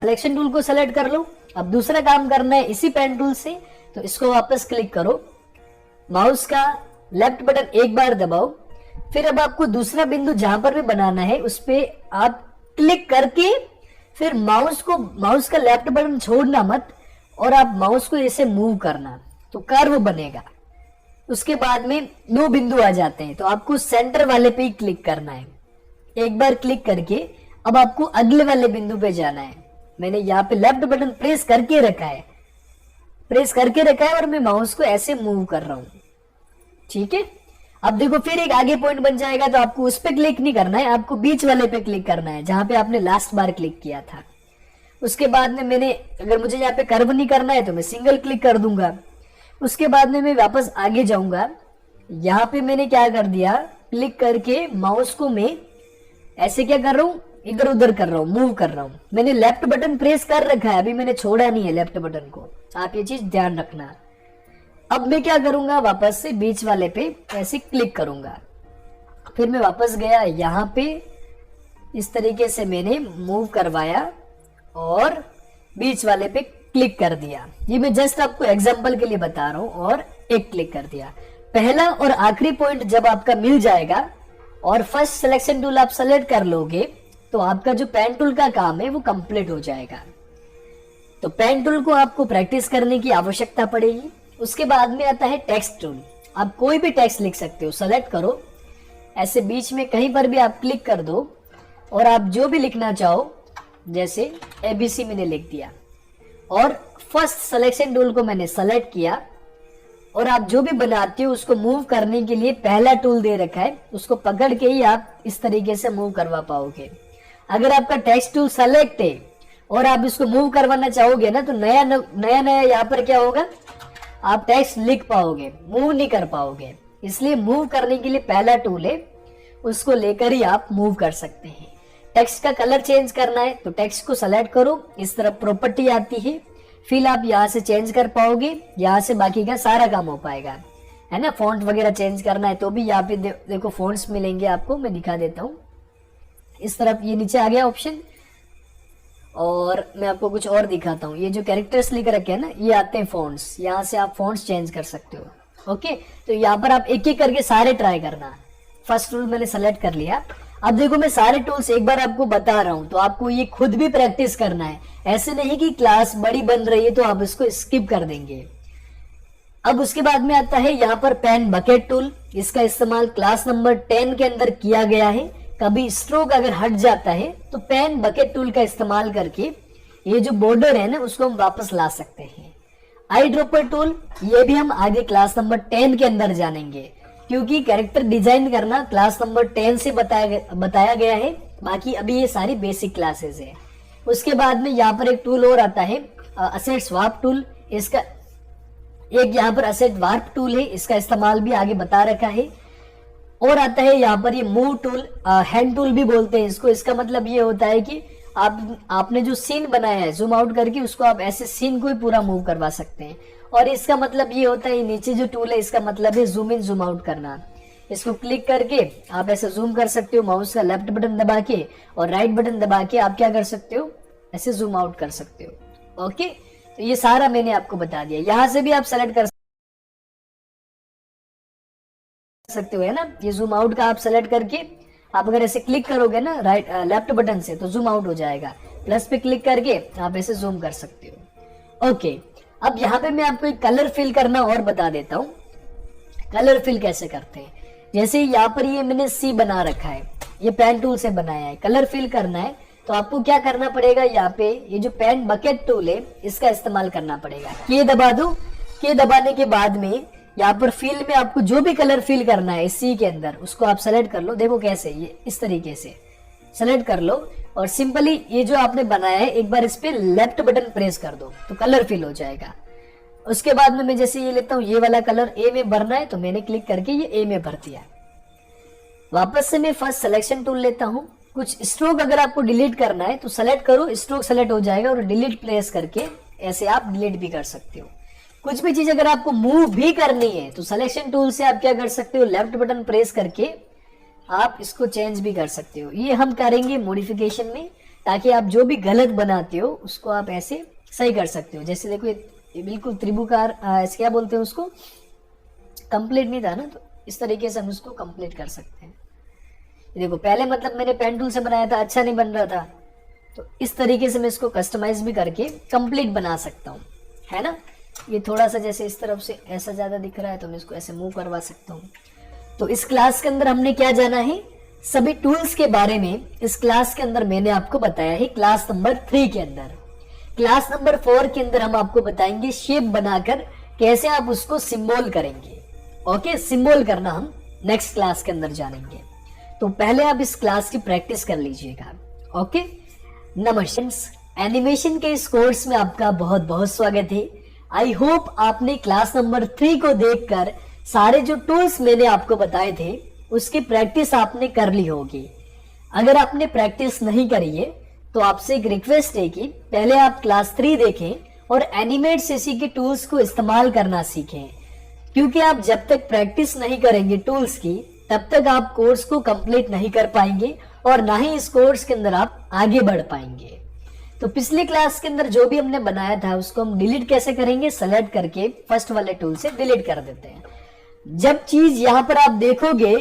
Selection tool को select कर लो। अब दूसरा काम करना है इसी पेन टूल से, तो इसको वापस क्लिक करो, माउस का लेफ्ट बटन एक बार दबाओ, फिर अब आपको दूसरा बिंदु जहां पर भी बनाना है उस पे आप क्लिक करके फिर माउस का लेफ्ट बटन छोड़ना मत और आप माउस को ऐसे मूव करना, तो कर्व बनेगा। उसके बाद में 2 बिंदु आ जाते हैं, तो आपको सेंटर वाले पे ही क्लिक करना है। एक बार क्लिक करके अब आपको अगले वाले बिंदु पे जाना है। मैंने यहाँ पे लेफ्ट बटन प्रेस करके रखा है और मैं माउस को ऐसे मूव कर रहा हूं, ठीक है। अब देखो फिर एक आगे पॉइंट बन जाएगा, तो आपको उस पे क्लिक नहीं करना है, आपको बीच वाले पे क्लिक करना है जहां पे आपने लास्ट बार क्लिक किया था। उसके बाद में अगर मुझे यहाँ पे कर्व नहीं करना है तो मैं सिंगल क्लिक कर दूंगा। उसके बाद में मैं वापस आगे जाऊंगा, यहाँ पे मैंने क्या कर दिया, क्लिक करके माउस को मैं ऐसे क्या कर रहा हूँ, इधर उधर कर रहा हूँ, मूव कर रहा हूँ। मैंने लेफ्ट बटन प्रेस कर रखा है, अभी मैंने छोड़ा नहीं है लेफ्ट बटन को, आप ये चीज ध्यान रखना। अब मैं क्या करूंगा, वापस से बीच वाले पे ऐसे क्लिक करूंगा, फिर मैं वापस गया यहाँ पे, इस तरीके से मैंने मूव करवाया और बीच वाले पे क्लिक कर दिया। ये मैं जस्ट आपको एग्जांपल के लिए बता रहा हूं, और एक क्लिक कर दिया। पहला और आखिरी पॉइंट जब आपका मिल जाएगा और फर्स्ट सिलेक्शन टूल आप सेलेक्ट कर लोगे, तो आपका जो पेन टूल का काम है वो कंप्लीट हो जाएगा। तो पेन टूल को आपको प्रैक्टिस करने की आवश्यकता पड़ेगी। उसके बाद में आता है टेक्स्ट टूल। आप कोई भी टेक्स्ट लिख सकते हो, सेलेक्ट करो, ऐसे बीच में कहीं पर भी आप क्लिक कर दो और आप जो भी लिखना चाहो, जैसे ABC मैंने लिख दिया और फर्स्ट सिलेक्शन टूल को मैंने सेलेक्ट किया, और आप जो भी बनाते हो उसको मूव करने के लिए पहला टूल दे रखा है, उसको पकड़ के ही आप इस तरीके से मूव करवा पाओगे। अगर आपका टेक्स्ट टूल सेलेक्ट है और आप इसको मूव करवाना चाहोगे ना, तो नया यहाँ पर क्या होगा, आप टेक्स्ट लिख पाओगे, मूव नहीं कर पाओगे। इसलिए मूव करने के लिए पहला टूल है, उसको लेकर ही आप मूव कर सकते हैं। टेक्स्ट का कलर चेंज करना है तो टेक्स्ट को सेलेक्ट करो, इस तरफ प्रॉपर्टी आती है, फिर आप यहाँ से चेंज कर पाओगे, यहाँ से बाकी का सारा काम हो पाएगा, है ना। फॉन्ट वगैरह चेंज करना है तो भी यहाँ पे देखो फॉन्ट्स मिलेंगे आपको, मैं दिखा देता हूँ। इस तरफ ये नीचे आ गया ऑप्शन, और मैं आपको कुछ और दिखाता हूँ। ये जो कैरेक्टर्स लिख रखे हैं ना, ये आते हैं फॉन्ट्स, यहाँ से आप फॉन्ट्स चेंज कर सकते हो। ओके, तो यहाँ पर आप एक एक करके सारे ट्राई करना। फर्स्ट टूल मैंने सेलेक्ट कर लिया। अब देखो मैं सारे टूल्स एक बार आपको बता रहा हूं, तो आपको ये खुद भी प्रैक्टिस करना है। ऐसे नहीं कि क्लास बड़ी बन रही है तो आप इसको स्किप कर देंगे। अब उसके बाद में आता है यहाँ पर पेन बकेट टूल। इसका इस्तेमाल क्लास नंबर 10 के अंदर किया गया है। कभी स्ट्रोक अगर हट जाता है तो पेन बकेट टूल का इस्तेमाल करके ये जो बॉर्डर है ना, उसको हम वापस ला सकते हैं। आई ड्रॉपर टूल, ये भी हम आगे क्लास नंबर 10 के अंदर जानेंगे, क्योंकि कैरेक्टर डिजाइन करना क्लास नंबर 10 से बताया गया है। बाकी अभी ये सारी बेसिक क्लासेस है। उसके बाद में यहाँ पर एक टूल और आता है, असेट स्वाप टूल। इसका एक यहाँ पर असेट वार्प टूल है, इसका इस्तेमाल भी आगे बता रखा है। और आता है यहाँ पर ये मूव टूल, हैंड टूल भी बोलते हैं इसको। इसका मतलब ये होता है कि आपने जो सीन बनाया है, जूम आउट करके उसको आप ऐसे सीन को ही पूरा मूव करवा सकते हैं। और इसका मतलब ये होता है, नीचे जो टूल है इसका मतलब है जूम इन जूम आउट करना। इसको क्लिक करके आप ऐसे जूम कर सकते हो, माउस का लेफ्ट बटन दबा के, और राइट बटन दबा के आप क्या कर सकते हो, ऐसे जूम आउट कर सकते हो। ओके, तो ये सारा मैंने आपको बता दिया। यहां से भी आप सेलेक्ट कर सकते हो, है ना। ये जूम आउट का आप सेलेक्ट करके आप अगर ऐसे क्लिक करोगे ना लेफ्ट बटन से, तो जूम आउट हो जाएगा। प्लस पे क्लिक करके आप ऐसे जूम कर सकते हो। ओके, अब यहाँ पे मैं आपको एक कलर फिल करना और बता देता हूँ। कलर फिल कैसे करते हैं, जैसे यहाँ पर ये मैंने सी बना रखा है, ये पेन टूल से बनाया है। कलर फिल करना है तो आपको क्या करना पड़ेगा, यहाँ पे ये जो पेन बकेट टूल है इसका इस्तेमाल करना पड़ेगा। के दबा दो, के दबाने के बाद में यहाँ पर फिल में आपको जो भी कलर फिल करना है सी के अंदर, उसको आप सेलेक्ट कर लो। देखो कैसे, ये इस तरीके से सेलेक्ट कर लो और सिंपली ये जो आपने बनाया है एक बार इस पे लेफ्ट बटन प्रेस कर दो तो कलर फिल हो जाएगा। उसके बाद में मैं जैसे ये लेता हूँ, ये वाला कलर ए में भरना है तो मैंने क्लिक करके ये ए में भर दिया। वापस से मैं फर्स्ट सिलेक्शन टूल लेता हूँ। कुछ स्ट्रोक अगर आपको डिलीट करना है तो सेलेक्ट करो, स्ट्रोक सेलेक्ट हो जाएगा, और डिलीट प्रेस करके ऐसे आप डिलीट भी कर सकते हो। कुछ भी चीज अगर आपको मूव भी करनी है तो सिलेक्शन टूल से आप क्या कर सकते हो, लेफ्ट बटन प्रेस करके आप इसको चेंज भी कर सकते हो। ये हम करेंगे मॉडिफिकेशन में। ताकि आप जो भी गलत बनाते हो उसको आप ऐसे सही कर सकते हो। जैसे देखो ये बिल्कुल त्रिभुकार क्या बोलते हैं उसको, कंप्लीट नहीं था ना, तो इस तरीके से हम उसको कंप्लीट कर सकते हैं। देखो पहले मतलब मैंने पेन टूल से बनाया था, अच्छा नहीं बन रहा था, तो इस तरीके से मैं इसको कस्टमाइज भी करके कंप्लीट बना सकता हूँ, है ना। ये थोड़ा सा जैसे इस तरफ से ऐसा ज्यादा दिख रहा है तो मैं इसको ऐसे मूव करवा सकता हूँ। तो इस क्लास के अंदर हमने क्या जाना है, सभी टूल्स के बारे में इस क्लास के अंदर मैंने आपको बताया है। क्लास नंबर 3 के अंदर, क्लास नंबर 4 के अंदर हम आपको बताएंगे शेप बनाकर कैसे आप उसको सिंबल करेंगे। ओके, सिंबल करना हम नेक्स्ट क्लास के अंदर जानेंगे। तो पहले आप इस क्लास की प्रैक्टिस कर लीजिएगा। ओके, नमस्कार। एनिमेशन के इस कोर्स में आपका बहुत बहुत स्वागत है। आई होप आपने क्लास नंबर 3 को देखकर सारे जो टूल्स मैंने आपको बताए थे उसकी प्रैक्टिस आपने कर ली होगी। अगर आपने प्रैक्टिस नहीं करी है तो आपसे एक रिक्वेस्ट है कि पहले आप क्लास 3 देखें और एनिमेट सीसी के टूल्स को इस्तेमाल करना सीखें, क्योंकि आप जब तक प्रैक्टिस नहीं करेंगे टूल्स की तब तक आप कोर्स को कंप्लीट नहीं कर पाएंगे और ना ही इस कोर्स के अंदर आप आगे बढ़ पाएंगे। तो पिछले क्लास के अंदर जो भी हमने बनाया था उसको हम डिलीट कैसे करेंगे, सेलेक्ट करके फर्स्ट वाले टूल से डिलीट कर देते हैं। जब चीज यहाँ पर आप देखोगे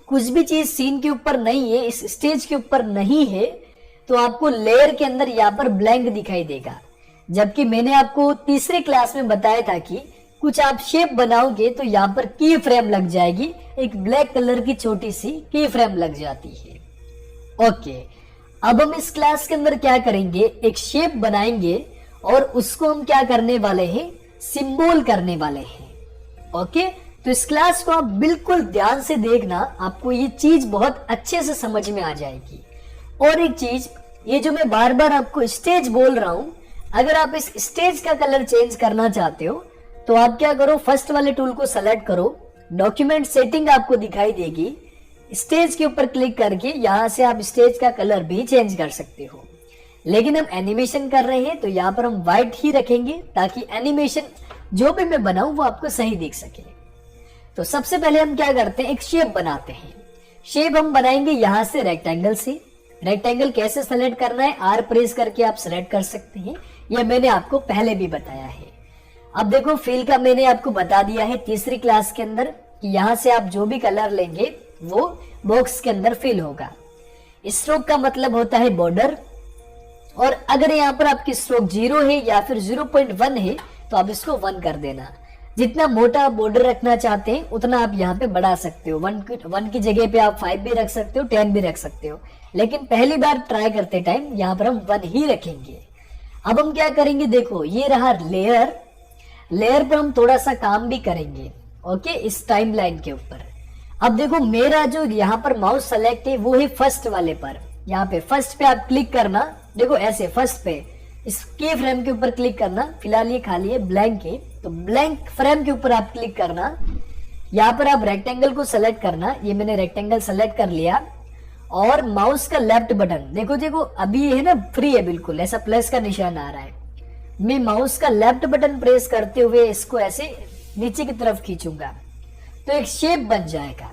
कुछ भी चीज सीन के ऊपर नहीं है, इस स्टेज के ऊपर नहीं है, तो आपको लेयर के अंदर यहाँ पर ब्लैंक दिखाई देगा। जबकि मैंने आपको तीसरे क्लास में बताया था कि कुछ आप शेप बनाओगे तो यहाँ पर की फ्रेम लग जाएगी, एक ब्लैक कलर की छोटी सी की फ्रेम लग जाती है। ओके, अब हम इस क्लास के अंदर क्या करेंगे, एक शेप बनाएंगे और उसको हम क्या करने वाले हैं, सिंबल करने वाले हैं। ओके, तो इस क्लास को आप बिल्कुल ध्यान से देखना, आपको ये चीज बहुत अच्छे से समझ में आ जाएगी। और एक चीज, ये जो मैं बार बार आपको स्टेज बोल रहा हूं, अगर आप इस स्टेज का कलर चेंज करना चाहते हो तो आप क्या करो, फर्स्ट वाले टूल को सेलेक्ट करो, डॉक्यूमेंट सेटिंग आपको दिखाई देगी, स्टेज के ऊपर क्लिक करके यहां से आप स्टेज का कलर भी चेंज कर सकते हो। लेकिन हम एनिमेशन कर रहे हैं तो यहाँ पर हम व्हाइट ही रखेंगे ताकि एनिमेशन जो भी मैं बनाऊं वो आपको सही दिख सके। तो सबसे पहले हम क्या करते हैं, एक शेप बनाते हैं। शेप हम बनाएंगे यहां से रेक्टेंगल से। रेक्टेंगल कैसे सेलेक्ट करना है, आर प्रेस करके आप सेलेक्ट कर सकते हैं, यह मैंने आपको पहले भी बताया है। अब देखो फिल का मैंने आपको बता दिया है तीसरी क्लास के अंदर कि यहां से आप जो भी कलर लेंगे वो बॉक्स के अंदर फिल होगा। स्ट्रोक का मतलब होता है बॉर्डर, और अगर यहाँ पर आपकी स्ट्रोक 0 है या फिर 0.1 है तो आप इसको 1 कर देना। जितना मोटा बॉर्डर रखना चाहते हैं उतना आप यहाँ पे बढ़ा सकते हो। 1 की जगह पे आप 5 भी रख सकते हो, 10 भी रख सकते हो, लेकिन पहली बार ट्राई करते टाइम यहाँ पर हम 1 ही रखेंगे। अब हम क्या करेंगे, देखो ये रहा लेयर, लेयर पर हम थोड़ा सा काम भी करेंगे। ओके, इस टाइमलाइन के ऊपर। अब देखो मेरा जो यहाँ पर माउस सेलेक्ट है वो है फर्स्ट वाले पर। यहाँ पे फर्स्ट पे आप क्लिक करना, देखो ऐसे फर्स्ट पे इस की फ्रेम के ऊपर क्लिक करना। फिलहाल ये खाली है, ब्लैंक है, तो ब्लैंक फ्रेम के ऊपर आप क्लिक करना। यहाँ पर आप रेक्टेंगल को सेलेक्ट करना, ये मैंने रेक्टेंगल सेलेक्ट कर लिया, और माउस का लेफ्ट बटन देखो, देखो अभी ये है ना फ्री है बिल्कुल, ऐसा प्लस का निशान आ रहा है। मैं माउस का लेफ्ट बटन प्रेस करते हुए इसको ऐसे नीचे की तरफ खींचूंगा तो एक शेप बन जाएगा।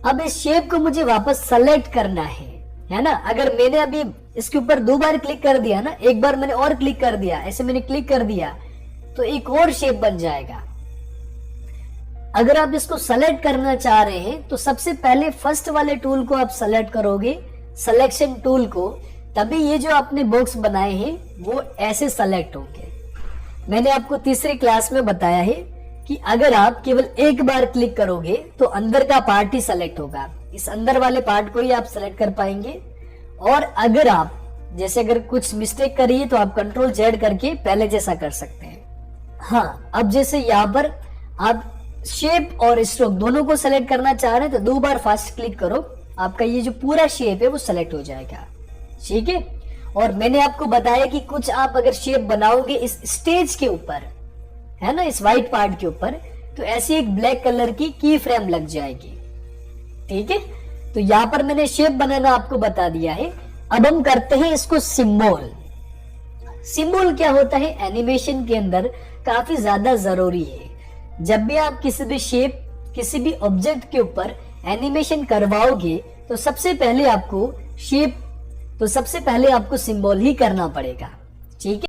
अब इस शेप को मुझे वापस सेलेक्ट करना है ना। अगर मैंने अभी इसके ऊपर 2 बार क्लिक कर दिया ना, एक बार मैंने और क्लिक कर दिया, ऐसे मैंने क्लिक कर दिया तो एक और शेप बन जाएगा। अगर आप इसको सेलेक्ट करना चाह रहे हैं तो सबसे पहले फर्स्ट वाले टूल को आप सेलेक्ट करोगे, सिलेक्शन टूल को, तभी ये जो आपने बॉक्स बनाए हैं वो ऐसे सेलेक्ट होंगे। मैंने आपको तीसरी क्लास में बताया है कि अगर आप केवल एक बार क्लिक करोगे तो अंदर का पार्ट ही सेलेक्ट होगा, इस अंदर वाले पार्ट को ही आप सेलेक्ट कर पाएंगे। और अगर आप जैसे अगर कुछ मिस्टेक करिए तो आप कंट्रोल Z करके पहले जैसा कर सकते हैं। हाँ, अब जैसे यहाँ पर आप शेप और स्ट्रोक दोनों को सेलेक्ट करना चाह रहे हैं तो 2 बार फास्ट क्लिक करो, आपका ये जो पूरा शेप है वो सेलेक्ट हो जाएगा। ठीक है, और मैंने आपको बताया कि कुछ आप अगर शेप बनाओगे इस स्टेज के ऊपर, है ना, इस व्हाइट पार्ट के ऊपर, तो ऐसी एक ब्लैक कलर की फ्रेम लग जाएगी। ठीक है, तो यहाँ पर मैंने शेप बनाना आपको बता दिया है। अब हम करते हैं इसको सिंबल। सिंबल क्या होता है, एनिमेशन के अंदर काफी ज्यादा जरूरी है। जब भी आप किसी भी शेप, किसी भी ऑब्जेक्ट के ऊपर एनिमेशन करवाओगे तो सबसे पहले आपको शेप तो सबसे पहले आपको सिंबल ही करना पड़ेगा, ठीक है।